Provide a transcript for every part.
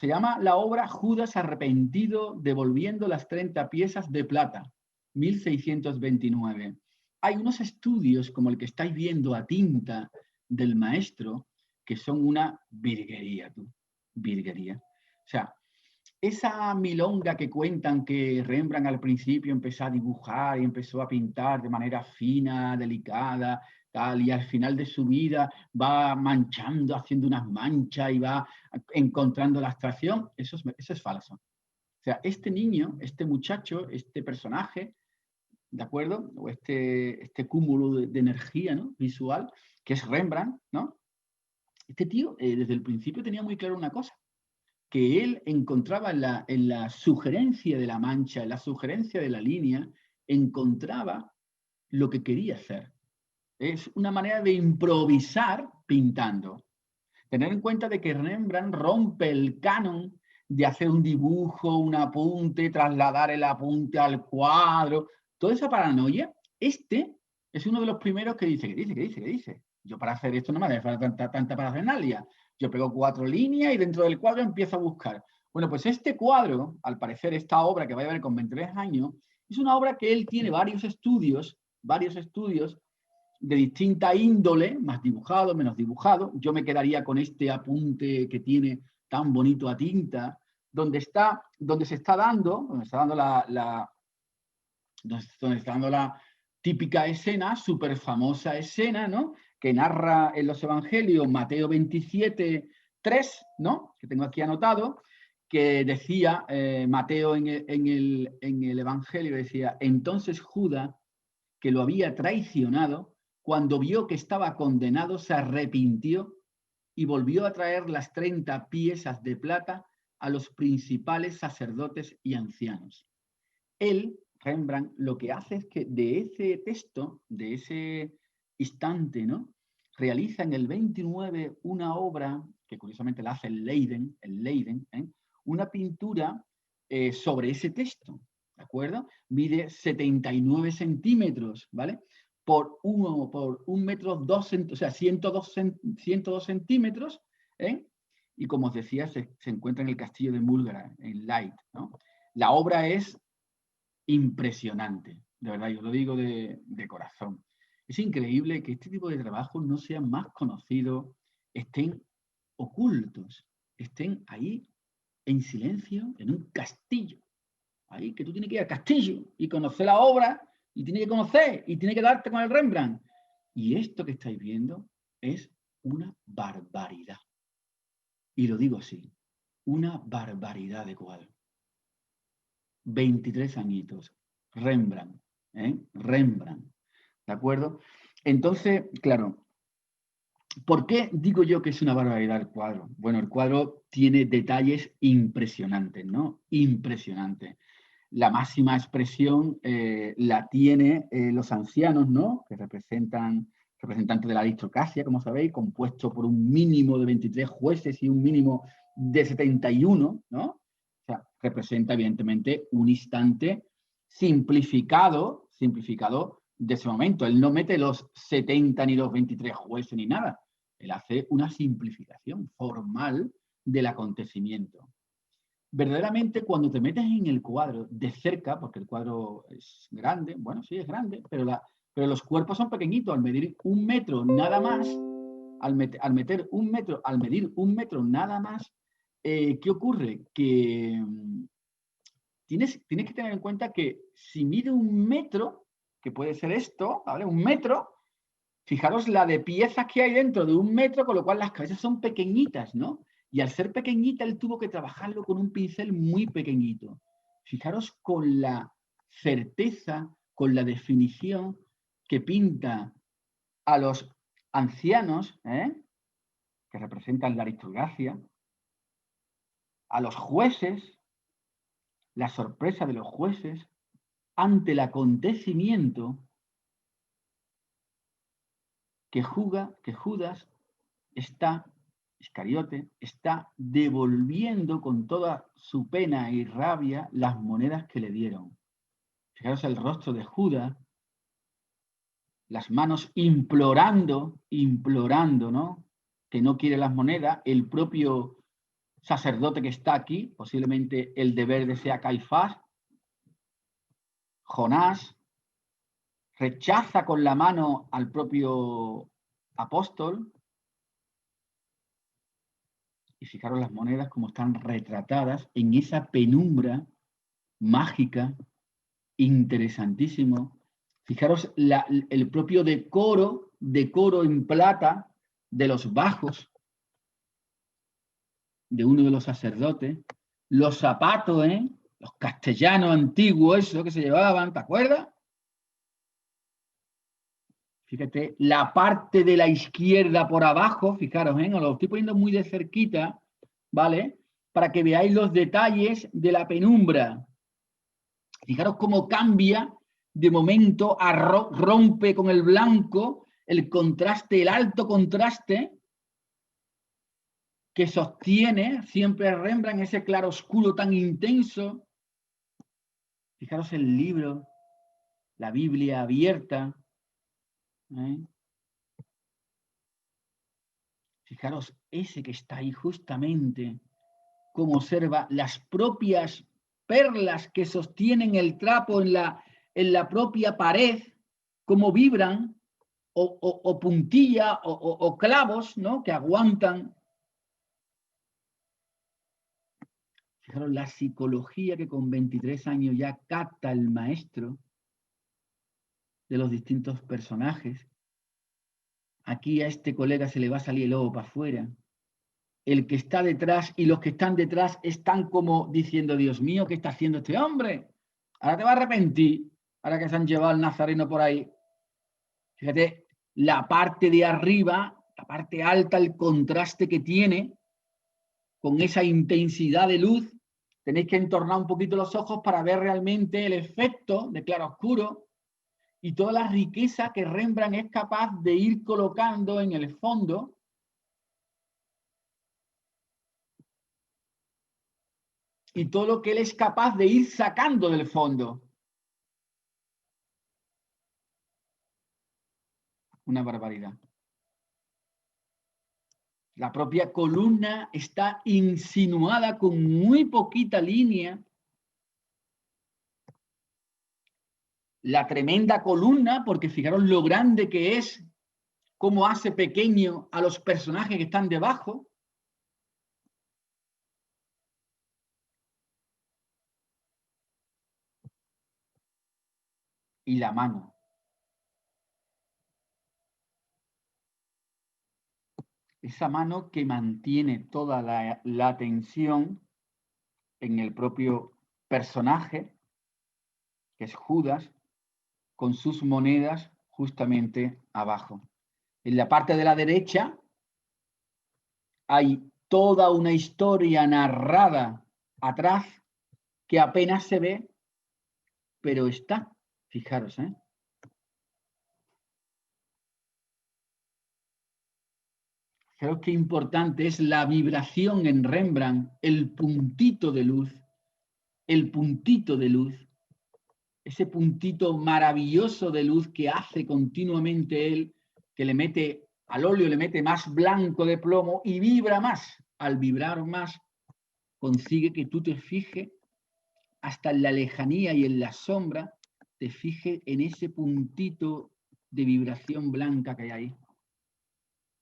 Se llama la obra Judas arrepentido devolviendo las 30 piezas de plata, 1629. Hay unos estudios como el que estáis viendo a tinta del maestro que son una virguería, tú, virguería. O sea, esa milonga que cuentan que Rembrandt al principio empezó a dibujar y empezó a pintar de manera fina, delicada, tal, y al final de su vida va manchando, haciendo unas manchas y va encontrando la abstracción, eso es falso. O sea, este niño, este muchacho, este personaje, ¿de acuerdo? O este cúmulo de energía, ¿no?, visual, que es Rembrandt, ¿no? Este tío desde el principio tenía muy claro una cosa, que él encontraba en la sugerencia de la mancha, en la sugerencia de la línea, encontraba lo que quería hacer. Es una manera de improvisar pintando. Tener en cuenta de que Rembrandt rompe el canon de hacer un dibujo, un apunte, trasladar el apunte al cuadro, toda esa paranoia. Este es uno de los primeros que dice, ¿qué dice? Yo para hacer esto no me hace falta tanta parafernalia. Yo pego 4 líneas y dentro del cuadro empiezo a buscar. Bueno, pues este cuadro, al parecer esta obra que vaya a ver con 23 años, es una obra que él tiene varios estudios de distinta índole, más dibujado, menos dibujado. Yo me quedaría con este apunte que tiene tan bonito a tinta, donde se está dando la típica escena, súper famosa escena, ¿no?, que narra en los evangelios Mateo 27, 3, ¿no?, que tengo aquí anotado, que decía Mateo en el evangelio, decía, entonces Judas, que lo había traicionado, cuando vio que estaba condenado, se arrepintió y volvió a traer las 30 piezas de plata a los principales sacerdotes y ancianos. Él, Rembrandt, lo que hace es que de ese texto, de ese instante, ¿no?, realiza en el 29 una obra, que curiosamente la hace en Leiden, una pintura sobre ese texto, ¿de acuerdo? Mide 79 centímetros, ¿vale? Por un metro, o sea, 102 centímetros, ¿eh? Y como os decía, se encuentra en el castillo de Mulgara, en Leiden, ¿no? La obra es impresionante, de verdad, yo lo digo de corazón. Es increíble que este tipo de trabajos no sean más conocidos, estén ocultos, estén ahí en silencio, en un castillo. Ahí que tú tienes que ir al castillo y conocer la obra, y tienes que conocer, y tienes que darte con el Rembrandt. Y esto que estáis viendo es una barbaridad. Y lo digo así, una barbaridad de cuadro. 23 añitos, Rembrandt, Rembrandt, ¿de acuerdo? Entonces, claro, ¿por qué digo yo que es una barbaridad el cuadro? Bueno, el cuadro tiene detalles impresionantes, ¿no? Impresionantes. La máxima expresión la tiene los ancianos, ¿no?, que representantes de la aristocracia, como sabéis, compuesto por un mínimo de 23 jueces y un mínimo de 71, ¿no? O sea, representa evidentemente un instante simplificado de ese momento. Él no mete los 70 ni los 23 jueces ni nada. Él hace una simplificación formal del acontecimiento. Verdaderamente, cuando te metes en el cuadro de cerca, porque el cuadro es grande, bueno, sí, es grande, pero los cuerpos son pequeñitos. Al medir un metro nada más, al medir un metro nada más, ¿qué ocurre? Que tienes que tener en cuenta que si mide un metro, que puede ser esto, ¿vale? Un metro, fijaros la de piezas que hay dentro de un metro, con lo cual las cabezas son pequeñitas, ¿no? Y al ser pequeñita, él tuvo que trabajarlo con un pincel muy pequeñito. Fijaros con la certeza, con la definición que pinta a los ancianos, que representan la aristocracia, a los jueces, la sorpresa de los jueces ante el acontecimiento que Judas Iscariote está devolviendo con toda su pena y rabia las monedas que le dieron. Fijaros el rostro de Judas, las manos implorando, ¿no?, que no quiere las monedas, el propio sacerdote que está aquí, posiblemente el de verde sea Caifás, Jonás, rechaza con la mano al propio apóstol. Y fijaros las monedas como están retratadas en esa penumbra mágica, interesantísimo. Fijaros el propio decoro en plata de los bajos de uno de los sacerdotes, los zapatos, los castellanos antiguos, eso que se llevaban, ¿te acuerdas? Fíjate, la parte de la izquierda por abajo, fijaros, os lo estoy poniendo muy de cerquita, ¿vale? Para que veáis los detalles de la penumbra. Fijaros cómo cambia de momento, rompe con el blanco, el contraste, el alto contraste que sostiene siempre Rembrandt, ese claro oscuro tan intenso. Fijaros el libro, la Biblia abierta. Fijaros ese que está ahí justamente, cómo observa las propias perlas que sostienen el trapo en la propia pared, cómo vibran, o puntilla, o clavos, ¿no? Que aguantan. Fijaros la psicología que con 23 años ya capta el maestro de los distintos personajes. Aquí a este colega se le va a salir el ojo para afuera. El que está detrás y los que están detrás están como diciendo, Dios mío, ¿qué está haciendo este hombre? Ahora te va a arrepentir, ahora que se han llevado al nazareno por ahí. Fíjate, la parte de arriba, la parte alta, el contraste que tiene con esa intensidad de luz. Tenéis que entornar un poquito los ojos para ver realmente el efecto de claroscuro y toda la riqueza que Rembrandt es capaz de ir colocando en el fondo. Y todo lo que él es capaz de ir sacando del fondo. Una barbaridad. La propia columna está insinuada con muy poquita línea. La tremenda columna, porque fijaros lo grande que es, cómo hace pequeño a los personajes que están debajo. Y la mano. Esa mano que mantiene toda la atención en el propio personaje, que es Judas, con sus monedas justamente abajo. En la parte de la derecha hay toda una historia narrada atrás que apenas se ve, pero está. Fijaros, Creo que importante es la vibración en Rembrandt, el puntito de luz, ese puntito maravilloso de luz que hace continuamente él, que le mete al óleo, le mete más blanco de plomo y vibra más. Al vibrar más, consigue que tú te fijes hasta en la lejanía y en la sombra, te fijes en ese puntito de vibración blanca que hay ahí.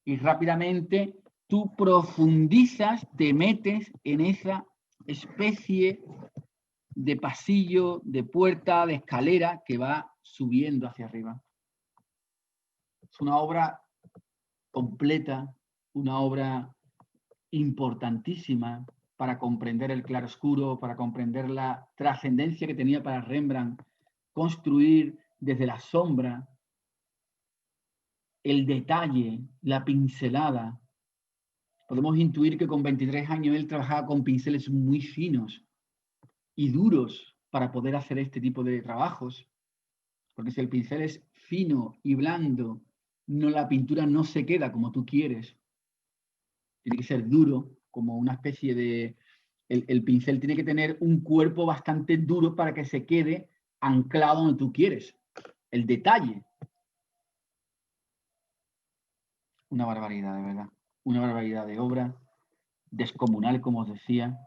Y rápidamente tú profundizas, te metes en esa especie de pasillo, de puerta, de escalera que va subiendo hacia arriba. Es una obra completa, una obra importantísima para comprender el claroscuro, para comprender la trascendencia que tenía para Rembrandt construir desde la sombra el detalle, la pincelada. Podemos intuir que con 23 años él trabajaba con pinceles muy finos y duros para poder hacer este tipo de trabajos, porque si el pincel es fino y blando, la pintura no se queda como tú quieres. Tiene que ser duro, como una especie de... El pincel tiene que tener un cuerpo bastante duro para que se quede anclado donde tú quieres. El detalle. Una barbaridad, de verdad. Una barbaridad de obra. descomunal, como os decía,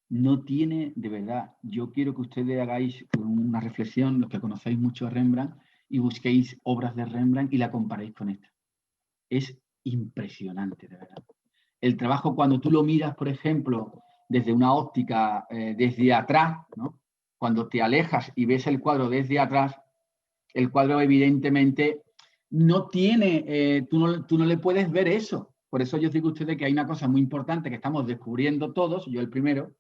no tiene, de verdad, yo quiero que ustedes hagáis una reflexión, los que conocéis mucho a Rembrandt, y busquéis obras de Rembrandt y la comparéis con esta. Es impresionante, de verdad. El trabajo cuando tú lo miras, por ejemplo, desde una óptica, desde atrás, ¿no? Cuando te alejas y ves el cuadro desde atrás, el cuadro evidentemente no tiene, tú no le puedes ver eso. Por eso yo digo a ustedes que hay una cosa muy importante que estamos descubriendo todos, yo el primero,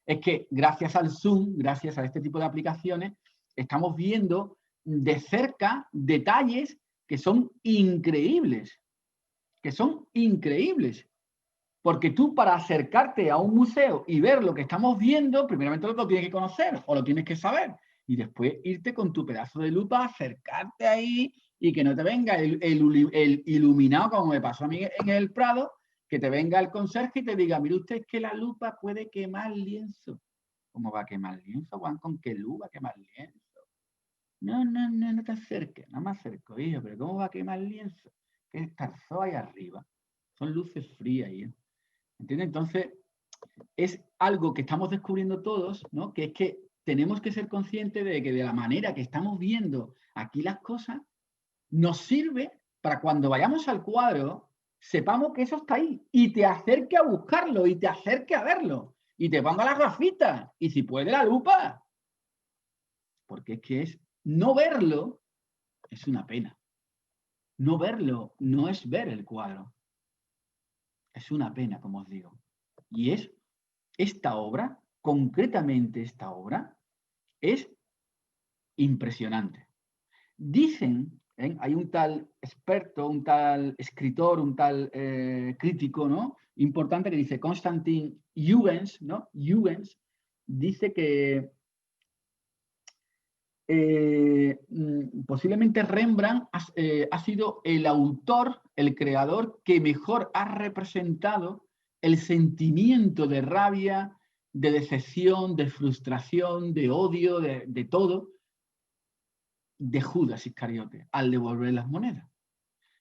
es que gracias al zoom, gracias a este tipo de aplicaciones, estamos viendo de cerca detalles que son increíbles, que son increíbles. Porque tú para acercarte a un museo y ver lo que estamos viendo, primeramente lo tienes que conocer o lo tienes que saber. Y después irte con tu pedazo de lupa, acercarte ahí y que no te venga el iluminado, como me pasó a mí en el Prado, que te venga el conserje y te diga, mire usted, es que la lupa puede quemar lienzo. ¿Cómo va a quemar lienzo, Juan? ¿Con qué luz va a quemar lienzo? No te acerques, no me acerco, hijo, pero ¿cómo va a quemar lienzo? Que está ahí arriba. Son luces frías ahí, ¿eh? ¿Entiendes? Entonces, es algo que estamos descubriendo todos, ¿no? Que es que tenemos que ser conscientes de que de la manera que estamos viendo aquí las cosas, nos sirve para cuando vayamos al cuadro, sepamos que eso está ahí y te acerque a buscarlo y te acerque a verlo y te ponga las gafitas y si puede la lupa. Porque es que es no verlo es una pena. No verlo no es ver el cuadro. Es una pena, como os digo. Y es esta obra, concretamente esta obra, es impresionante. Dicen, hay un tal experto, un tal escritor, un tal crítico, ¿no? Importante que dice Konstantin Huygens, ¿no? Huygens dice que posiblemente Rembrandt ha sido el autor, el creador que mejor ha representado el sentimiento de rabia, de decepción, de frustración, de odio, de todo, de Judas Iscariote al devolver las monedas.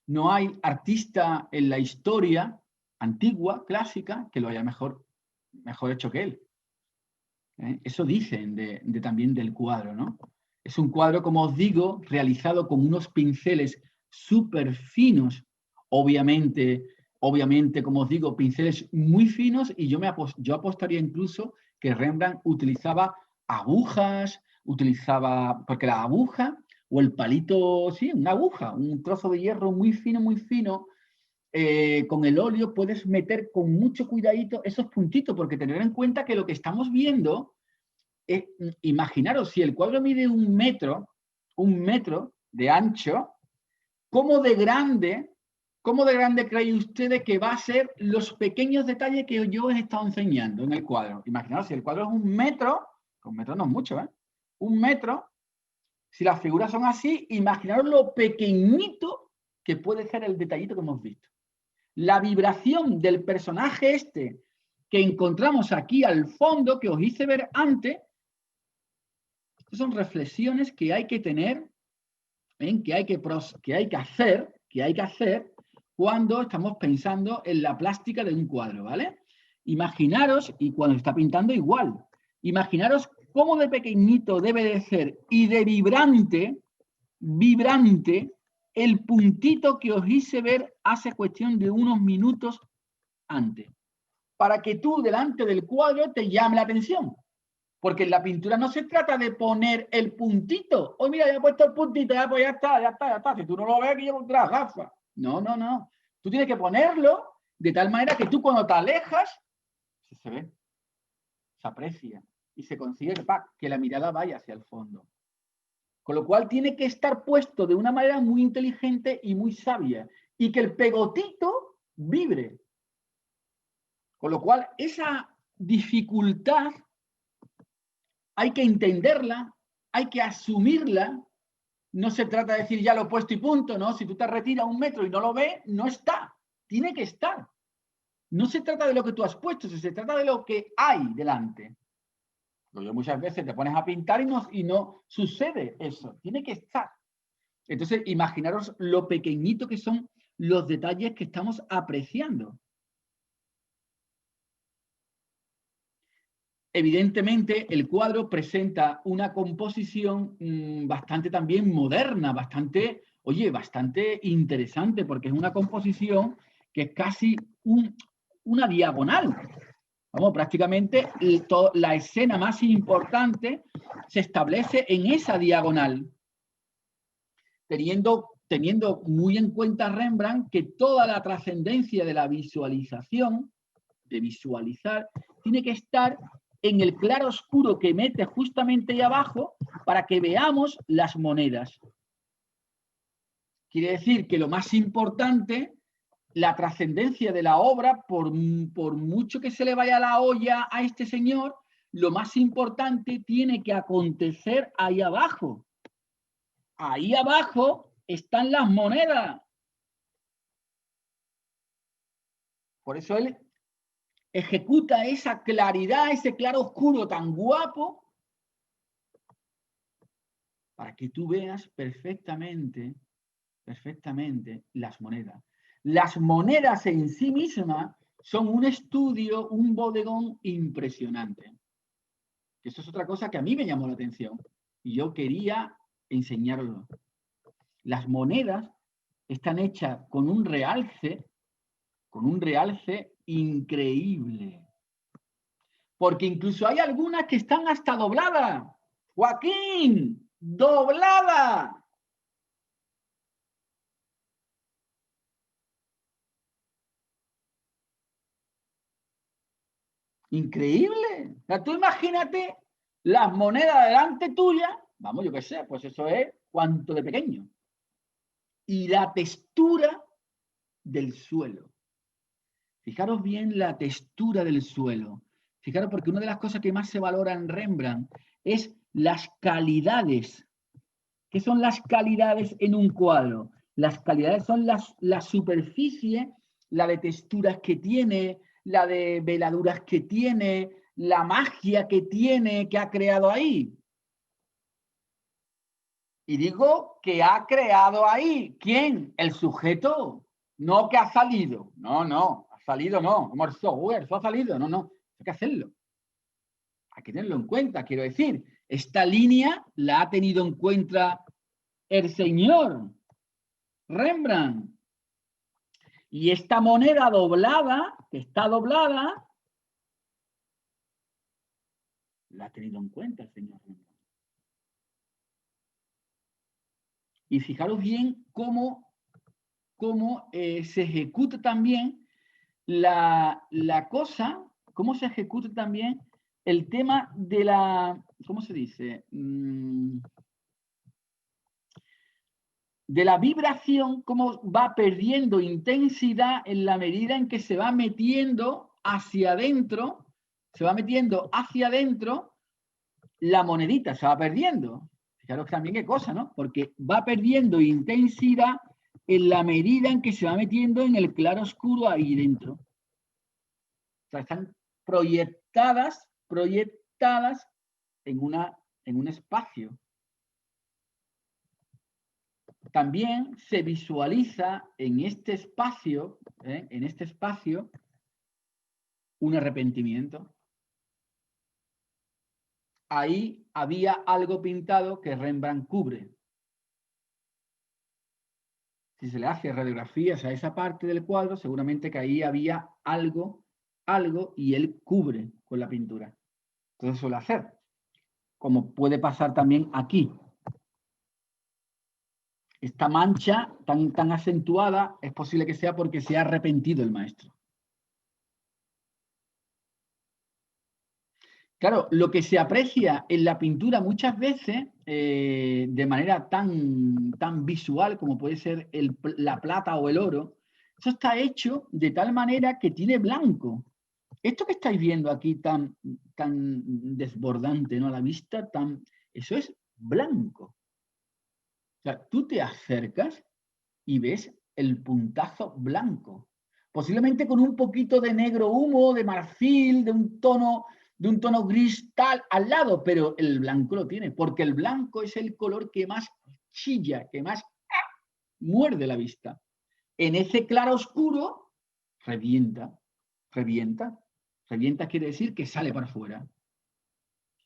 No hay artista en la historia antigua, clásica, que lo haya mejor hecho que él. Eso dicen también del cuadro, ¿no? Es un cuadro, como os digo, realizado con unos pinceles súper finos, obviamente, como os digo, pinceles muy finos, y yo apostaría incluso que Rembrandt utilizaba agujas, porque la aguja o el palito, sí, una aguja, un trozo de hierro muy fino, con el óleo puedes meter con mucho cuidadito esos puntitos, porque tener en cuenta que lo que estamos viendo es, imaginaros, si el cuadro mide un metro de ancho, ¿cómo de grande creen ustedes que va a ser los pequeños detalles que yo os he estado enseñando en el cuadro? Imaginaros, si el cuadro es un metro no es mucho, ¿eh? Un metro, si las figuras son así, imaginaros lo pequeñito que puede ser el detallito que hemos visto. La vibración del personaje este que encontramos aquí al fondo, que os hice ver antes, son reflexiones que hay que tener, que hay que hacer cuando estamos pensando en la plástica de un cuadro, ¿vale? Imaginaros, y cuando está pintando igual, imaginaros cómo de pequeñito debe de ser y de vibrante, el puntito que os hice ver hace cuestión de unos minutos antes, para que tú delante del cuadro te llame la atención. Porque en la pintura no se trata de poner el puntito. Oh, mira, ya he puesto el puntito, ya, pues ya está. Si tú no lo ves, que llevo las gafas. No. Tú tienes que ponerlo de tal manera que tú cuando te alejas, se ve, se aprecia y se consigue que la mirada vaya hacia el fondo. Con lo cual tiene que estar puesto de una manera muy inteligente y muy sabia. Y que el pegotito vibre. Con lo cual, esa dificultad hay que entenderla, hay que asumirla. No se trata de decir ya lo he puesto y punto, ¿no? Si tú te retiras un metro y no lo ves, no está. Tiene que estar. No se trata de lo que tú has puesto, se trata de lo que hay delante. Yo muchas veces te pones a pintar y no sucede eso. Tiene que estar. Entonces, imaginaros lo pequeñito que son los detalles que estamos apreciando. evidentemente el cuadro presenta una composición bastante también moderna, bastante, oye, bastante interesante, porque es una composición que es casi una diagonal. Vamos, prácticamente la escena más importante se establece en esa diagonal, teniendo muy en cuenta Rembrandt que toda la trascendencia de la visualización, de visualizar, tiene que estar en el claro oscuro que mete justamente ahí abajo para que veamos las monedas. Quiere decir que lo más importante, la trascendencia de la obra, por mucho que se le vaya la olla a este señor, lo más importante tiene que acontecer ahí abajo. Ahí abajo están las monedas. Por eso él ejecuta esa claridad, ese claro oscuro tan guapo, para que tú veas perfectamente las monedas. Las monedas en sí mismas son un estudio, un bodegón impresionante. Eso es otra cosa que a mí me llamó la atención y yo quería enseñarlo. Las monedas están hechas con un realce increíble. Porque incluso hay algunas que están hasta dobladas. Joaquín, doblada. Increíble. O sea, tú imagínate las monedas delante tuya, vamos, yo qué sé, pues eso es cuanto de pequeño. Y la textura del suelo. Fijaros bien la textura del suelo. Fijaros, porque una de las cosas que más se valora en Rembrandt es las calidades. ¿Qué son las calidades en un cuadro? Las calidades son la superficie, la de texturas que tiene, la de veladuras que tiene, la magia que tiene, que ha creado ahí. Y digo que ha creado ahí. ¿Quién? El sujeto. No que ha salido. No, no. Ha salido no. Como el software. Eso ha salido. No, no. Hay que hacerlo. Hay que tenerlo en cuenta. Quiero decir, esta línea la ha tenido en cuenta el señor Rembrandt. Y esta moneda doblada, que está doblada, la ha tenido en cuenta el señor Rembrandt. Y fijaros bien cómo se ejecuta también la cosa, cómo se ejecuta también el tema de la, ¿cómo se dice? De la vibración, cómo va perdiendo intensidad en la medida en que se va metiendo hacia adentro, la monedita, se va perdiendo. Fijaros también qué cosa, ¿no? Porque va perdiendo intensidad en la medida en que se va metiendo en el claro oscuro ahí dentro. O sea, están proyectadas en un espacio. También se visualiza en este espacio, un arrepentimiento. Ahí había algo pintado que Rembrandt cubre. Si se le hace radiografías a esa parte del cuadro, seguramente que ahí había algo, y él cubre con la pintura. Entonces suele hacer, como puede pasar también aquí. Esta mancha tan acentuada es posible que sea porque se ha arrepentido el maestro. Claro, lo que se aprecia en la pintura muchas veces, de manera tan visual como puede ser la plata o el oro, eso está hecho de tal manera que tiene blanco. Esto que estáis viendo aquí tan desbordante, ¿no? A la vista, eso es blanco. O sea, tú te acercas y ves el puntazo blanco. Posiblemente con un poquito de negro humo, de marfil, de un tono gris tal al lado, pero el blanco lo tiene, porque el blanco es el color que más chilla, que más muerde la vista. En ese claro oscuro, revienta. Revienta quiere decir que sale para afuera.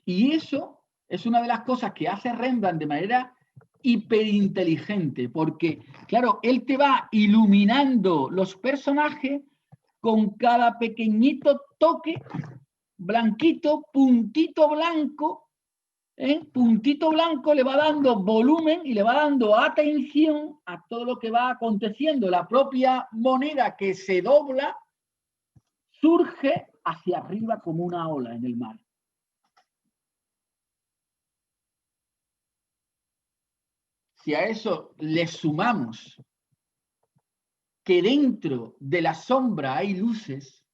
Y eso es una de las cosas que hace Rembrandt de manera hiperinteligente, porque, claro, él te va iluminando los personajes con cada pequeñito toque, blanquito, puntito blanco, puntito blanco le va dando volumen y le va dando atención a todo lo que va aconteciendo. La propia moneda que se dobla surge hacia arriba como una ola en el mar. Si a eso le sumamos que dentro de la sombra hay luces,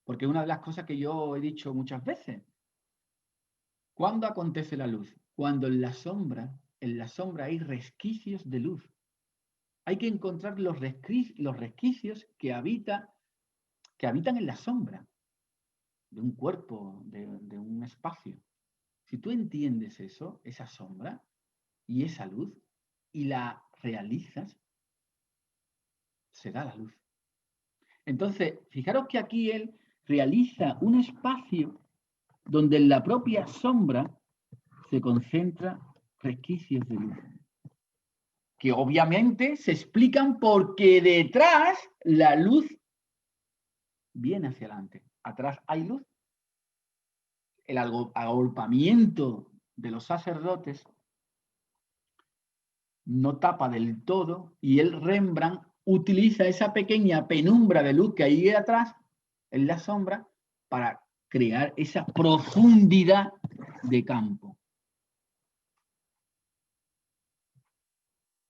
porque una de las cosas que yo he dicho muchas veces, ¿cuándo acontece la luz? Cuando en la sombra hay resquicios de luz. Hay que encontrar los resquicios que habitan en la sombra de un cuerpo, de un espacio. Si tú entiendes eso, esa sombra y esa luz, y la realizas, se da la luz. Entonces, fijaros que aquí él realiza un espacio donde en la propia sombra se concentra resquicios de luz, que obviamente se explican porque detrás la luz viene hacia adelante. Atrás hay luz. El agolpamiento de los sacerdotes no tapa del todo y el Rembrandt utiliza esa pequeña penumbra de luz que hay atrás en la sombra para crear esa profundidad de campo.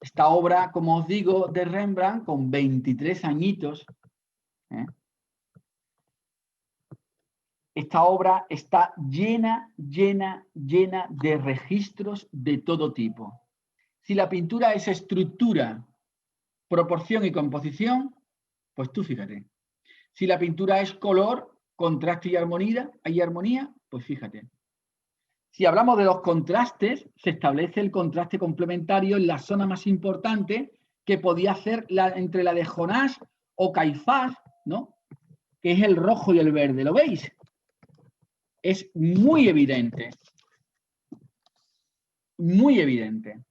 Esta obra, como os digo, de Rembrandt, con 23 añitos, esta obra está llena de registros de todo tipo. Si la pintura es estructura, proporción y composición, pues tú fíjate. Si la pintura es color, contraste y armonía, pues fíjate. Si hablamos de los contrastes, se establece el contraste complementario en la zona más importante que podía hacer entre la de Jonás o Caifás, ¿no? Que es el rojo y el verde. ¿Lo veis? Es muy evidente. Muy evidente.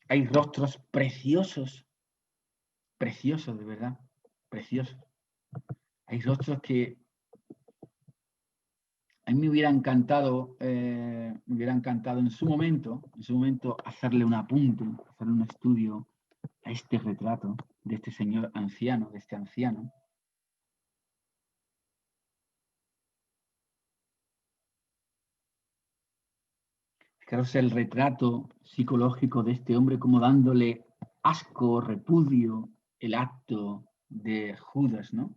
Hay rostros preciosos, preciosos de verdad, preciosos. Hay rostros que a mí me hubiera encantado en su momento hacerle un apunte, hacerle un estudio a este retrato de este señor anciano, de este anciano. Fijaros el retrato psicológico de este hombre como dándole asco, repudio, el acto de Judas, ¿no?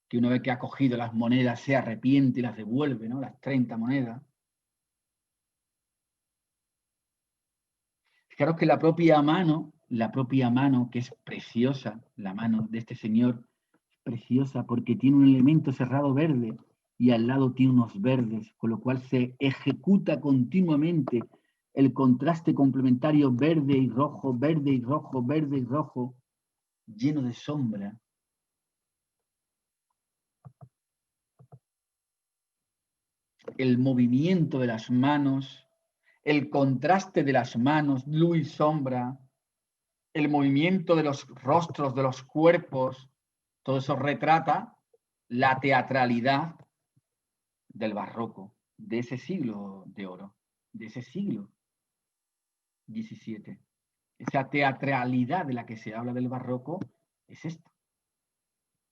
Que una vez que ha cogido las monedas se arrepiente y las devuelve, ¿no? Las 30 monedas. Fijaros que la propia mano, que es preciosa, la mano de este señor, es preciosa porque tiene un elemento cerrado verde y al lado tiene unos verdes, con lo cual se ejecuta continuamente el contraste complementario verde y rojo, verde y rojo, verde y rojo, lleno de sombra. El movimiento de las manos, el contraste de las manos, luz y sombra, el movimiento de los rostros, de los cuerpos, todo eso retrata la teatralidad del barroco, de ese siglo de oro, de ese siglo XVII. Esa teatralidad de la que se habla del barroco es esto.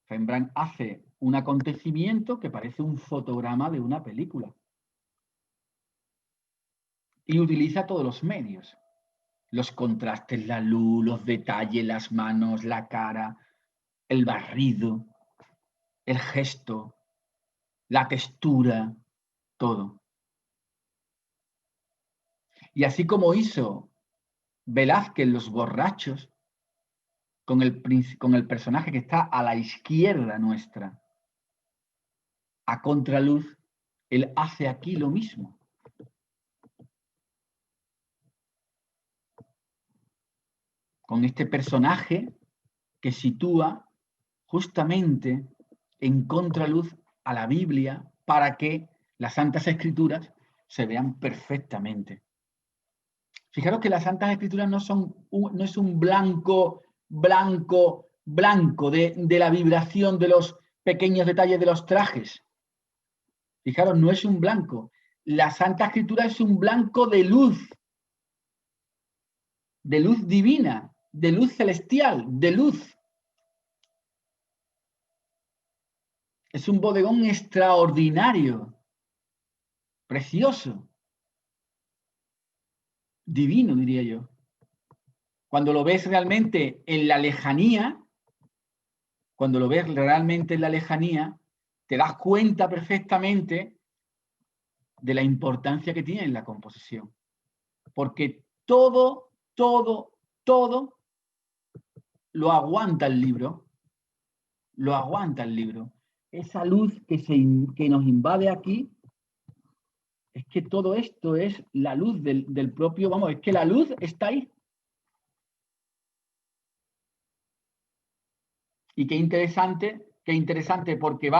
Rembrandt hace un acontecimiento que parece un fotograma de una película y utiliza todos los medios. Los contrastes, la luz, los detalles, las manos, la cara, el barrido, el gesto, la textura, todo. Y así como hizo Velázquez Los Borrachos, con el personaje que está a la izquierda nuestra, a contraluz, él hace aquí lo mismo. Con este personaje que sitúa justamente en contraluz a la Biblia para que las Santas Escrituras se vean perfectamente. Fijaros que las Santas Escrituras no es un blanco de la vibración de los pequeños detalles de los trajes. Fijaros, no es un blanco. La Santa Escritura es un blanco de luz divina, de luz celestial, de luz. Es un bodegón extraordinario, precioso, divino, diría yo. Cuando lo ves realmente en la lejanía, te das cuenta perfectamente de la importancia que tiene en la composición. Porque todo lo aguanta el libro. Lo aguanta el libro. Esa luz que nos invade aquí, es que todo esto es la luz del propio, vamos, es que la luz está ahí. Y qué interesante porque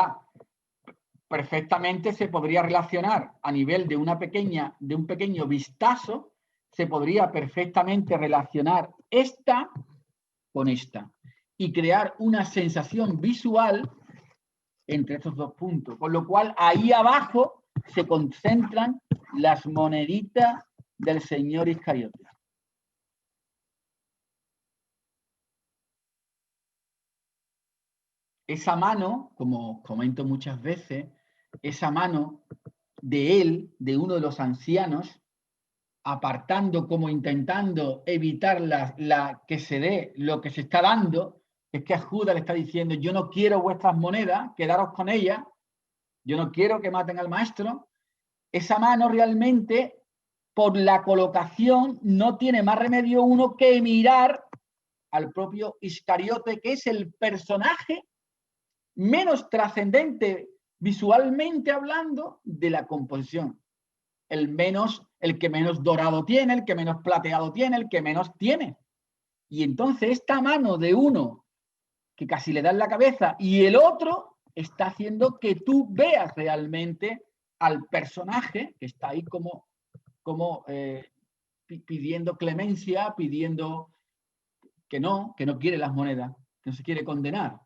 perfectamente se podría relacionar a nivel de un pequeño vistazo, se podría perfectamente relacionar esta con esta y crear una sensación visual entre estos dos puntos. Con lo cual, ahí abajo se concentran las moneditas del señor Iscariote. Esa mano, como comento muchas veces, esa mano de él, de uno de los ancianos, apartando, como intentando evitar que se dé lo que se está dando, es que a Judas le está diciendo, yo no quiero vuestras monedas, quedaros con ellas, yo no quiero que maten al maestro. Esa mano realmente, por la colocación, no tiene más remedio uno que mirar al propio Iscariote, que es el personaje menos trascendente visualmente hablando de la composición. El que menos dorado tiene, el que menos plateado tiene, el que menos tiene. Y entonces esta mano de uno que casi le da en la cabeza y el otro está haciendo que tú veas realmente al personaje que está ahí como pidiendo clemencia, pidiendo que no quiere las monedas, que no se quiere condenar.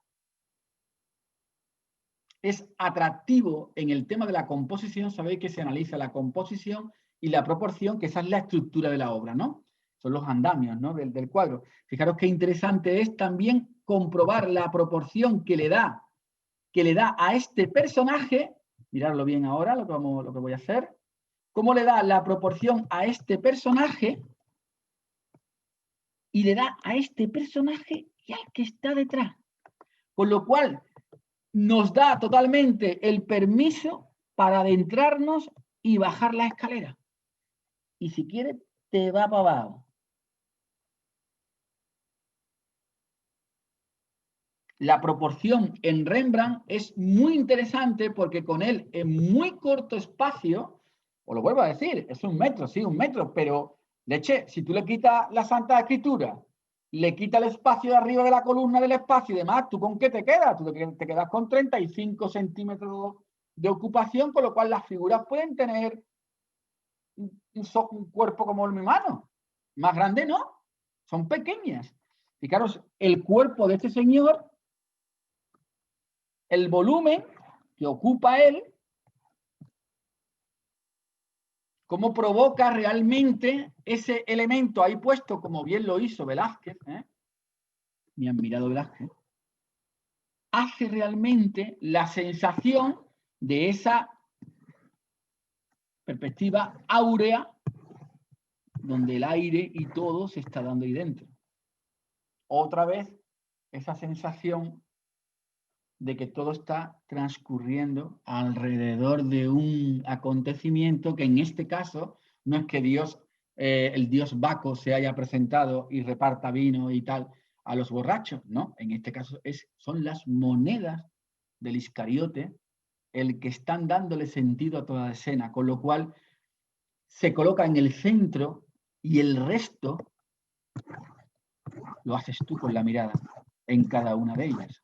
Es atractivo en el tema de la composición, sabéis que se analiza la composición y la proporción, que esa es la estructura de la obra, ¿no? Son los andamios, ¿no? del cuadro. Fijaros qué interesante es también comprobar la proporción que le da a este personaje, miradlo bien ahora, lo que voy a hacer, cómo le da la proporción a este personaje y le da a este personaje y al que está detrás. Con lo cual, nos da totalmente el permiso para adentrarnos y bajar la escalera. Y si quieres, te va para abajo. La proporción en Rembrandt es muy interesante porque con él, en muy corto espacio, os lo vuelvo a decir, es 1 metro, sí, 1 metro, pero leche, si tú le quitas la Santa Escritura, le quitas el espacio de arriba de la columna del espacio y demás, ¿tú con qué te quedas? Tú te quedas con 35 centímetros de ocupación, con lo cual las figuras pueden tener un cuerpo como el de mi mano. Más grande no, son pequeñas. Fijaros, el cuerpo de este señor, el volumen que ocupa él, cómo provoca realmente ese elemento ahí puesto, como bien lo hizo Velázquez, mi admirado Velázquez, hace realmente la sensación de esa perspectiva áurea donde el aire y todo se está dando ahí dentro. Otra vez, esa sensación de que todo está transcurriendo alrededor de un acontecimiento que en este caso no es que el dios Baco se haya presentado y reparta vino y tal a los borrachos, no, en este caso son las monedas del Iscariote el que están dándole sentido a toda la escena, con lo cual se coloca en el centro y el resto lo haces tú con la mirada en cada una de ellas.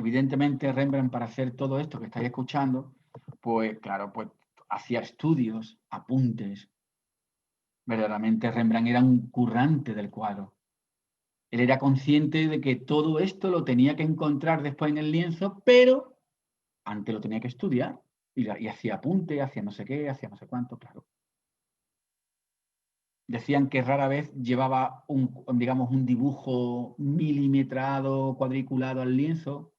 evidentemente Rembrandt, para hacer todo esto que estáis escuchando, pues claro, pues hacía estudios, apuntes. Verdaderamente Rembrandt era un currante del cuadro. Él era consciente de que todo esto lo tenía que encontrar después en el lienzo, pero antes lo tenía que estudiar y hacía apuntes, hacía no sé qué, hacía no sé cuánto, claro. Decían que rara vez llevaba digamos, un dibujo milimetrado, cuadriculado al lienzo,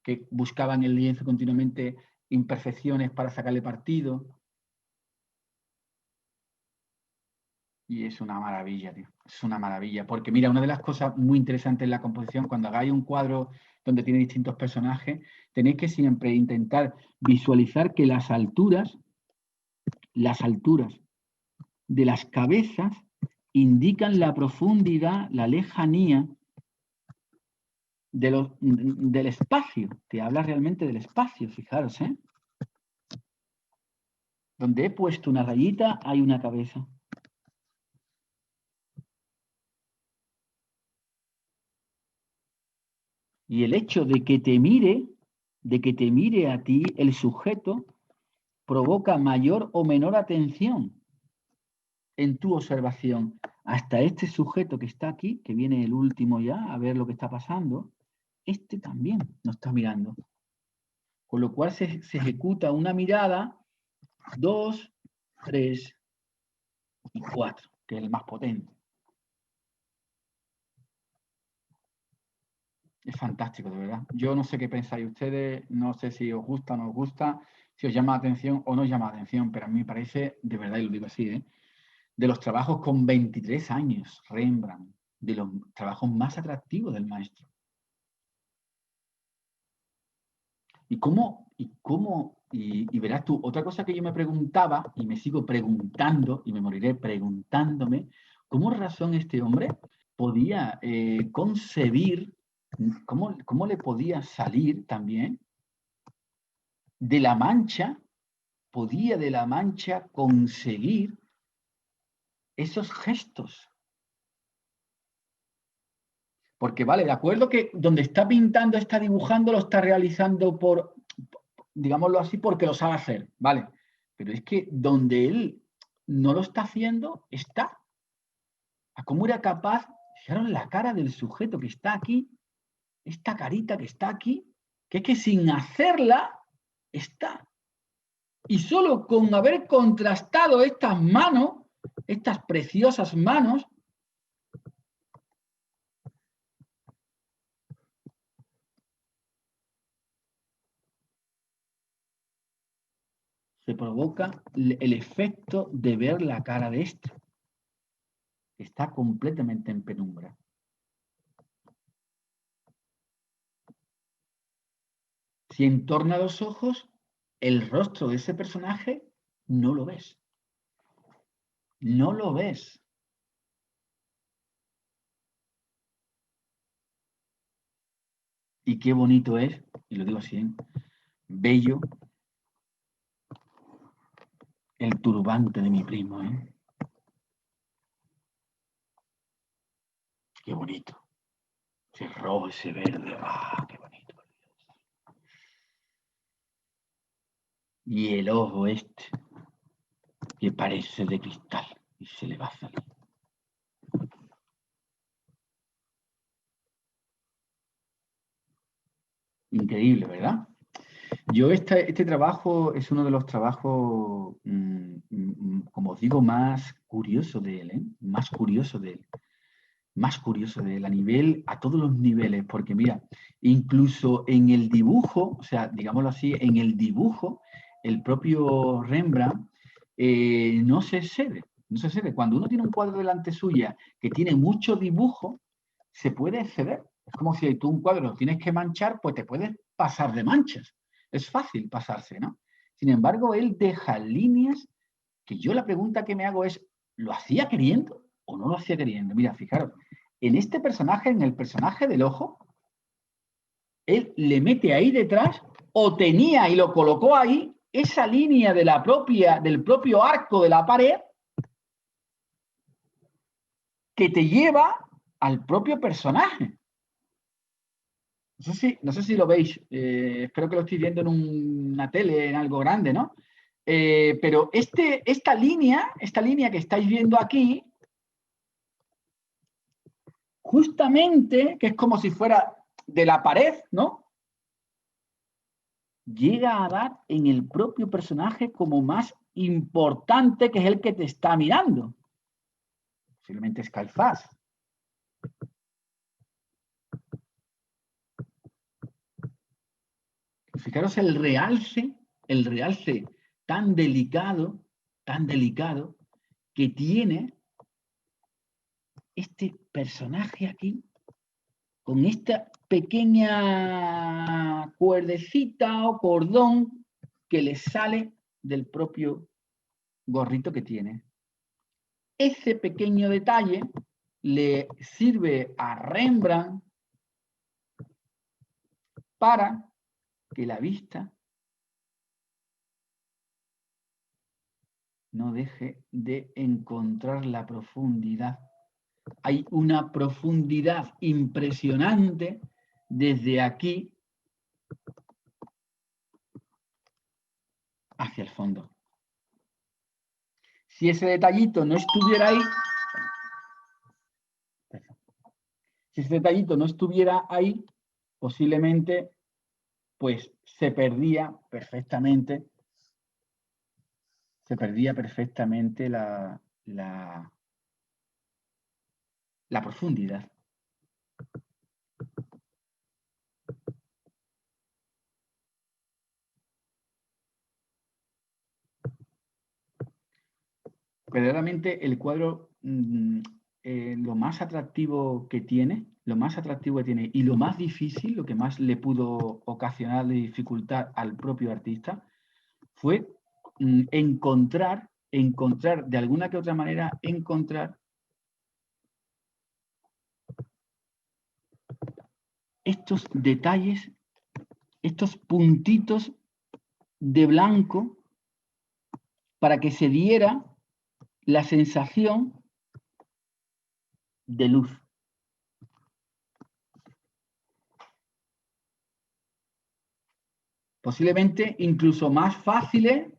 que buscaba en el lienzo continuamente imperfecciones para sacarle partido. Y es una maravilla, tío. Es una maravilla. Porque mira, una de las cosas muy interesantes en la composición, cuando hagáis un cuadro donde tiene distintos personajes, tenéis que siempre intentar visualizar que las alturas de las cabezas indican la profundidad, la lejanía del espacio. Te habla realmente del espacio, fijaros, ¿eh? Donde he puesto una rayita hay una cabeza. Y el hecho de que te mire a ti el sujeto, provoca mayor o menor atención en tu observación. Hasta este sujeto que está aquí, que viene el último ya a ver lo que está pasando, este también nos está mirando. Con lo cual se ejecuta una mirada 2, 3 y 4, que es el más potente. Es fantástico, de verdad. Yo no sé qué pensáis ustedes, no sé si os gusta o no os gusta, si os llama la atención o no os llama la atención, pero a mí me parece, de verdad, y lo digo así, de los trabajos con 23 años, Rembrandt, de los trabajos más atractivos del maestro. Y verás tú, otra cosa que yo me preguntaba, y me sigo preguntando, y me moriré preguntándome, ¿cómo razón este hombre podía concebir, cómo le podía salir también de la mancha, podía de la mancha conseguir esos gestos? Porque vale, de acuerdo que donde está pintando, está dibujando, lo está realizando por, digámoslo así, porque lo sabe hacer, ¿vale? Pero es que donde él no lo está haciendo, está. ¿Cómo era capaz? Fijaros la cara del sujeto que está aquí, esta carita que está aquí, que es que sin hacerla, está. Y solo con haber contrastado estas manos, estas preciosas manos, se provoca el efecto de ver la cara de este. Está completamente en penumbra. Si entorna los ojos, el rostro de ese personaje no lo ves. No lo ves. Y qué bonito es, y lo digo así, bello, el turbante de mi primo, ¿eh? Qué bonito. Ese rojo, ese verde, ¡ah, qué bonito! Y el ojo este, que parece de cristal, y se le va a salir. Increíble, ¿verdad? Yo este trabajo es uno de los trabajos, como os digo, más curioso de él, ¿eh? Más curioso de él. Más curioso de él, a todos los niveles, porque mira, incluso en el dibujo, o sea, digámoslo así, en el dibujo, el propio Rembrandt no se excede, no se excede. Cuando uno tiene un cuadro delante suya que tiene mucho dibujo, se puede exceder. Es como si tú un cuadro lo tienes que manchar, pues te puedes pasar de manchas. Es fácil pasarse, ¿no? Sin embargo, él deja líneas que yo la pregunta que me hago es, ¿lo hacía queriendo o no lo hacía queriendo? Mira, fijaros, en este personaje, en el personaje del ojo, él le mete ahí detrás o tenía y lo colocó ahí esa línea de del propio arco de la pared que te lleva al propio personaje. No sé si lo veis, espero que lo estéis viendo en una tele, en algo grande, ¿no? Pero esta línea que estáis viendo aquí, justamente, que es como si fuera de la pared, ¿no? Llega a dar en el propio personaje como más importante, que es el que te está mirando. Posiblemente es Caifás. Fijaros el realce tan delicado que tiene este personaje aquí, con esta pequeña cuerdecita o cordón que le sale del propio gorrito que tiene. Ese pequeño detalle le sirve a Rembrandt para que la vista no deje de encontrar la profundidad. Hay una profundidad impresionante desde aquí hacia el fondo. Si ese detallito no estuviera ahí, posiblemente pues se perdía perfectamente la profundidad. Verdaderamente el cuadro, lo más atractivo que tiene y lo más difícil, lo que más le pudo ocasionar de dificultad al propio artista, fue encontrar de alguna que otra manera, estos detalles, estos puntitos de blanco, para que se diera la sensación de luz. Posiblemente incluso más fácil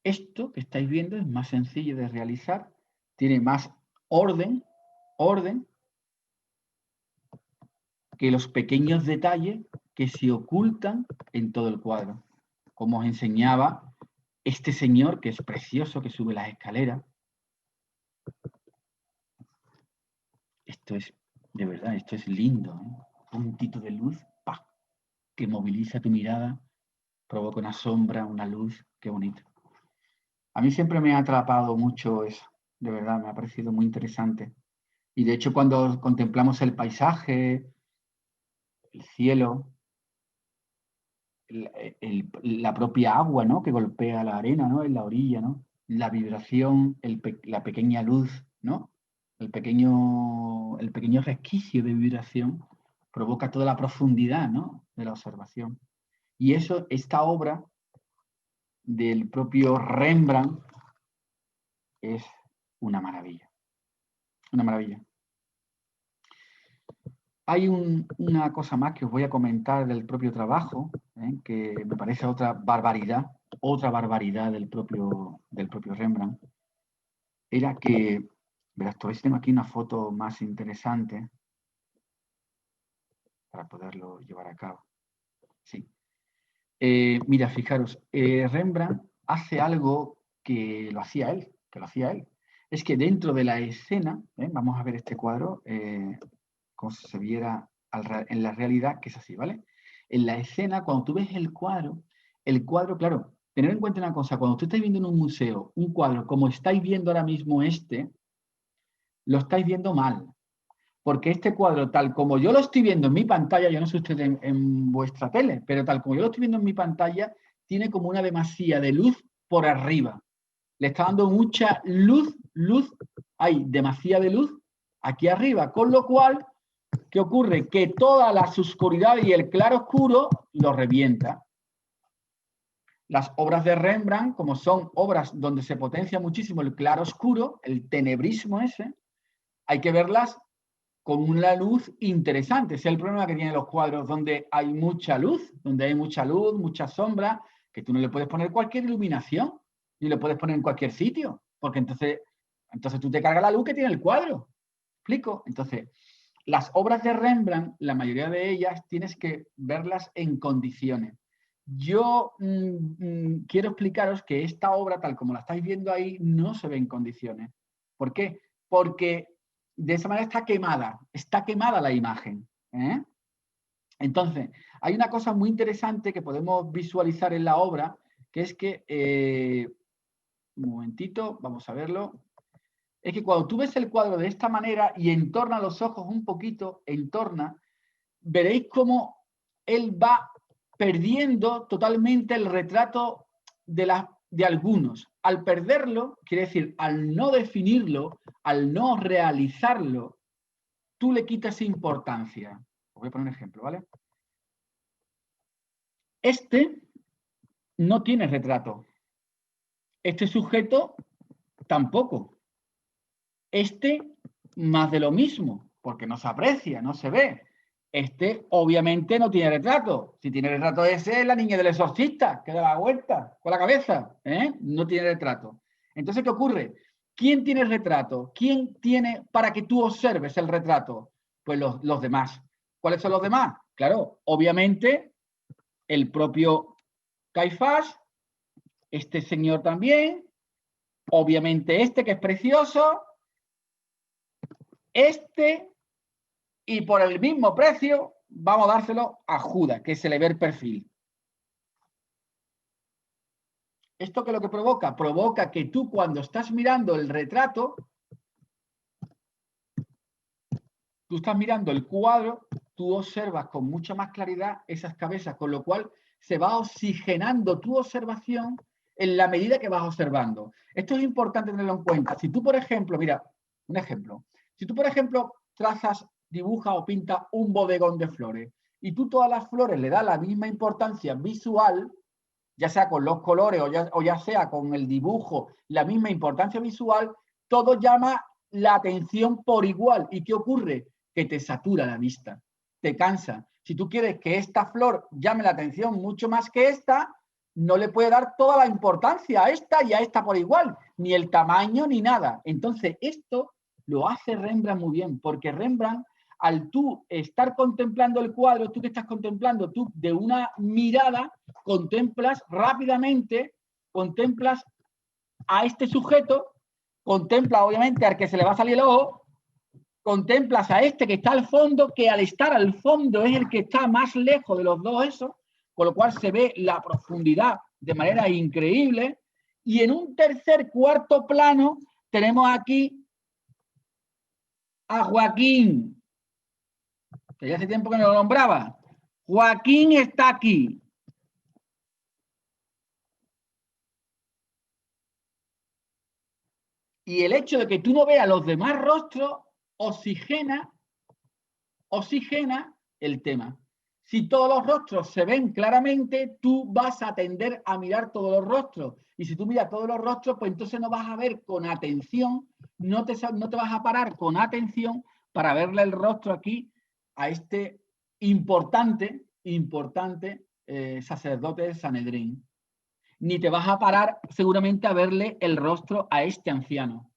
esto que estáis viendo es más sencillo de realizar, tiene más orden que los pequeños detalles que se ocultan en todo el cuadro. Como os enseñaba este señor, que es precioso, que sube las escaleras. Esto es, de verdad, esto es lindo, ¿eh? Un puntito de luz, ¡pah!, que moviliza tu mirada, provoca una sombra, una luz, qué bonito. A mí siempre me ha atrapado mucho eso, de verdad, me ha parecido muy interesante. Y de hecho, cuando contemplamos el paisaje, el cielo, la propia agua, ¿no?, que golpea la arena, ¿no?, en la orilla, ¿no?, la vibración, la pequeña luz, ¿no?, el pequeño resquicio de vibración provoca toda la profundidad, ¿no?, de la observación. Y eso, esta obra del propio Rembrandt es una maravilla. Una maravilla. Hay una cosa más que os voy a comentar del propio trabajo, que me parece otra barbaridad del propio Rembrandt. Era que, verás, todavía tengo aquí una foto más interesante para poderlo llevar a cabo. Sí. Mira, fijaros, Rembrandt hace algo que lo hacía él, Es que dentro de la escena, vamos a ver este cuadro, como si se viera en la realidad, que es así, ¿vale? En la escena, cuando tú ves el cuadro, claro, tener en cuenta una cosa, cuando tú estás viendo en un museo un cuadro como estáis viendo ahora mismo lo estáis viendo mal. Porque este cuadro, tal como yo lo estoy viendo en mi pantalla, yo no sé usted en vuestra tele, pero tal como yo lo estoy viendo en mi pantalla, tiene como una demasía de luz por arriba. Le está dando mucha luz, hay demasía de luz aquí arriba, con lo cual, ¿qué ocurre? Que toda la oscuridad y el claro oscuro lo revienta. Las obras de Rembrandt, como son obras donde se potencia muchísimo el claro oscuro, el tenebrismo ese, hay que verlas con una luz interesante. Ese es el problema que tienen los cuadros donde hay mucha luz, mucha sombra, que tú no le puedes poner cualquier iluminación, ni le puedes poner en cualquier sitio, porque entonces tú te cargas la luz que tiene el cuadro. ¿Explico? Entonces, las obras de Rembrandt, la mayoría de ellas, tienes que verlas en condiciones. Yo quiero explicaros que esta obra, tal como la estáis viendo ahí, no se ve en condiciones. ¿Por qué? Porque de esa manera está quemada la imagen. ¿eh? Entonces, hay una cosa muy interesante que podemos visualizar en la obra, que es que, un momentito, vamos a verlo, es que cuando tú ves el cuadro de esta manera y entorna los ojos un poquito, veréis cómo él va perdiendo totalmente el retrato de algunos. Al perderlo, quiere decir, al no definirlo, al no realizarlo, tú le quitas importancia. Os voy a poner un ejemplo, ¿vale? Este no tiene retrato. Este sujeto tampoco. Este más de lo mismo, porque no se aprecia, no se ve. Este obviamente no tiene retrato. Si tiene retrato ese es la niña del exorcista, que da la vuelta con la cabeza. No tiene retrato. Entonces, ¿qué ocurre? ¿Quién tiene retrato? ¿Quién tiene para que tú observes el retrato? Pues los demás. ¿Cuáles son los demás? Claro, obviamente el propio Caifás, este señor también, obviamente este que es precioso, este, y por el mismo precio vamos a dárselo a Judas, que se le ve el perfil. ¿Esto qué es lo que provoca? Provoca que tú cuando estás mirando el retrato, tú estás mirando el cuadro, tú observas con mucha más claridad esas cabezas, con lo cual se va oxigenando tu observación en la medida que vas observando. Esto es importante tenerlo en cuenta. Si tú, por ejemplo, mira, un ejemplo, si tú, por ejemplo, trazas, dibujas o pintas un bodegón de flores y tú todas las flores le das la misma importancia visual, ya sea con los colores o ya sea con el dibujo, la misma importancia visual, todo llama la atención por igual. ¿Y qué ocurre? Que te satura la vista, te cansa. Si tú quieres que esta flor llame la atención mucho más que esta, no le puede dar toda la importancia a esta y a esta por igual, ni el tamaño ni nada. Entonces, esto lo hace Rembrandt muy bien, porque Rembrandt, al tú estar contemplando el cuadro, tú que estás contemplando, tú de una mirada contemplas rápidamente, contemplas a este sujeto, contemplas obviamente al que se le va a salir el ojo, contemplas a este que está al fondo, que al estar al fondo es el que está más lejos de los dos esos, con lo cual se ve la profundidad de manera increíble. Y en un tercer, cuarto plano tenemos aquí a Joaquín, que ya hace tiempo que no lo nombraba. Joaquín está aquí. Y el hecho de que tú no veas los demás rostros oxigena el tema. Si todos los rostros se ven claramente, tú vas a tender a mirar todos los rostros. Y si tú miras todos los rostros, pues entonces no vas a ver con atención, no te vas a parar con atención para verle el rostro aquí a este importante sacerdote de Sanedrín. Ni te vas a parar seguramente a verle el rostro a este anciano.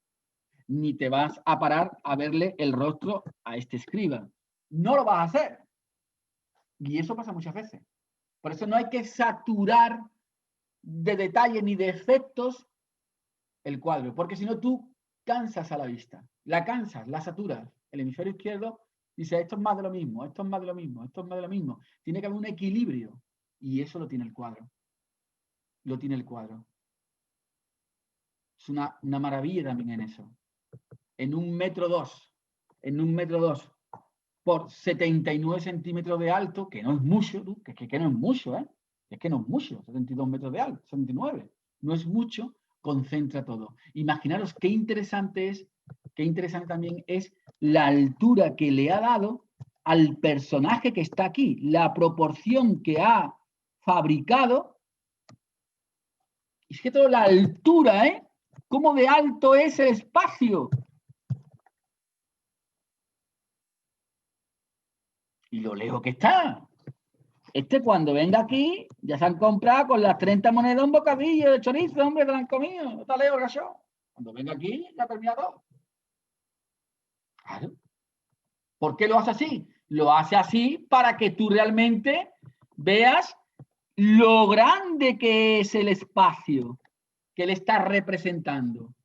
Ni te vas a parar a verle el rostro a este escriba. No lo vas a hacer. Y eso pasa muchas veces. Por eso no hay que saturar de detalle ni de efectos el cuadro, porque si no tú cansas a la vista, la cansas, la saturas. El hemisferio izquierdo dice, esto es más de lo mismo, esto es más de lo mismo, esto es más de lo mismo. Tiene que haber un equilibrio y eso lo tiene el cuadro. Lo tiene el cuadro. Es una maravilla también en eso. En 1,2 m, por 79 centímetros de alto, que no es mucho, que no es mucho, es que no es mucho, 72 metros de alto, 79, no es mucho, concentra todo. Imaginaros qué interesante también es la altura que le ha dado al personaje que está aquí, la proporción que ha fabricado es que todo la altura, ¿eh? ¿Cómo de alto es el espacio? Y lo lejos que está. Cuando venga aquí, ya se han comprado con las 30 monedas un bocadillo de chorizo, hombre, te lo han comido. No está lejos, gacho. Cuando venga aquí, ya ha terminado. Claro. ¿Por qué lo hace así? Lo hace así para que tú realmente veas lo grande que es el espacio que él está representando.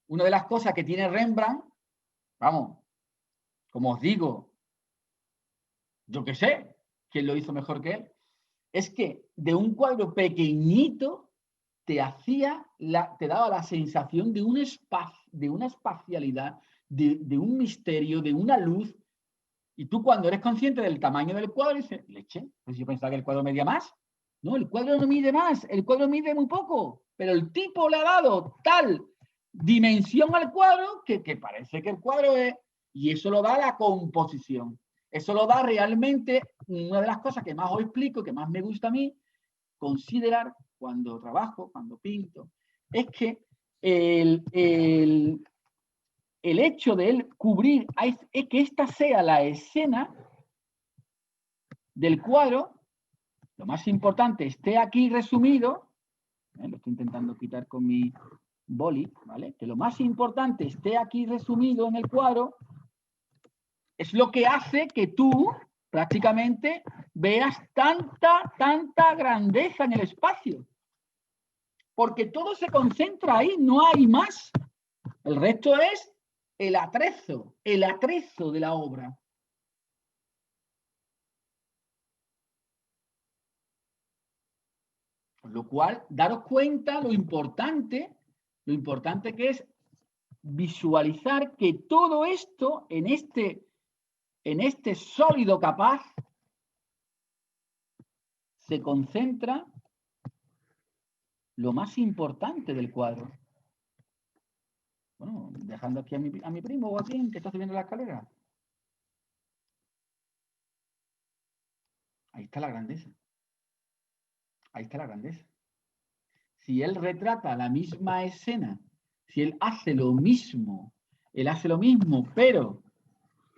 Una de las cosas que tiene Rembrandt, vamos, como os digo, yo qué sé, quién lo hizo mejor que él, es que de un cuadro pequeñito te daba la sensación de un espacio, de una espacialidad, de un misterio, de una luz. Y tú cuando eres consciente del tamaño del cuadro, dices, leche, pues yo pensaba que el cuadro medía más. No, el cuadro no mide más, el cuadro mide muy poco, pero el tipo le ha dado tal dimensión al cuadro que parece que el cuadro es... Y eso lo da la composición. Eso lo da realmente una de las cosas que más os explico, que más me gusta a mí, considerar cuando trabajo, cuando pinto, es que el hecho de él cubrir, es que esta sea la escena del cuadro, lo más importante esté aquí resumido, lo estoy intentando quitar con mi boli, ¿vale? Que lo más importante esté aquí resumido en el cuadro, es lo que hace que tú prácticamente veas tanta grandeza en el espacio. Porque todo se concentra ahí, no hay más. El resto es el atrezo de la obra. Con lo cual, daros cuenta lo importante que es visualizar que todo esto en este sólido capaz se concentra lo más importante del cuadro. Bueno, dejando aquí a mi primo o a quien que está subiendo la escalera. Ahí está la grandeza. Ahí está la grandeza. Si él retrata la misma escena, si él hace lo mismo, pero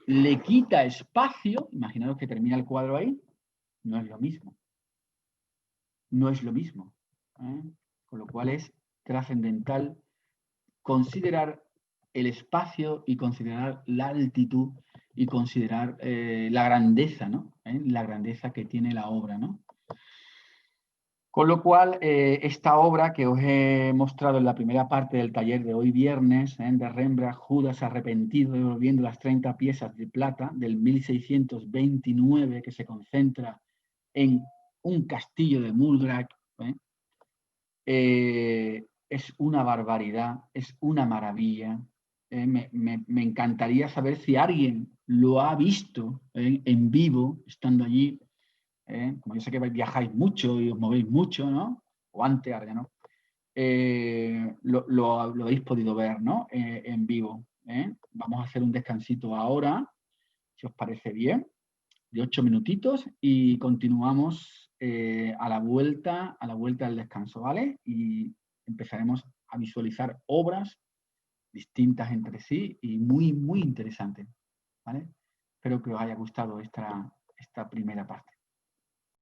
le quita espacio, imaginaos que termina el cuadro ahí, no es lo mismo. No es lo mismo. ¿Eh? Con lo cual es trascendental considerar el espacio y considerar la altitud y considerar la grandeza, ¿no? La grandeza que tiene la obra, ¿no? Con lo cual, esta obra que os he mostrado en la primera parte del taller de hoy viernes, de Rembrandt, Judas arrepentido devolviendo las 30 piezas de plata del 1629, que se concentra en un castillo de Muldrac, es una barbaridad, es una maravilla. Me encantaría saber si alguien lo ha visto en vivo, estando allí. Como yo sé que viajáis mucho y os movéis mucho, ¿no? O antes, ahora ya no. Lo habéis podido ver, ¿no? En vivo. Vamos a hacer un descansito ahora, si os parece bien, de 8 minutitos y continuamos a la vuelta del descanso, ¿vale? Y empezaremos a visualizar obras distintas entre sí y muy, muy interesantes, ¿vale? Espero que os haya gustado esta primera parte.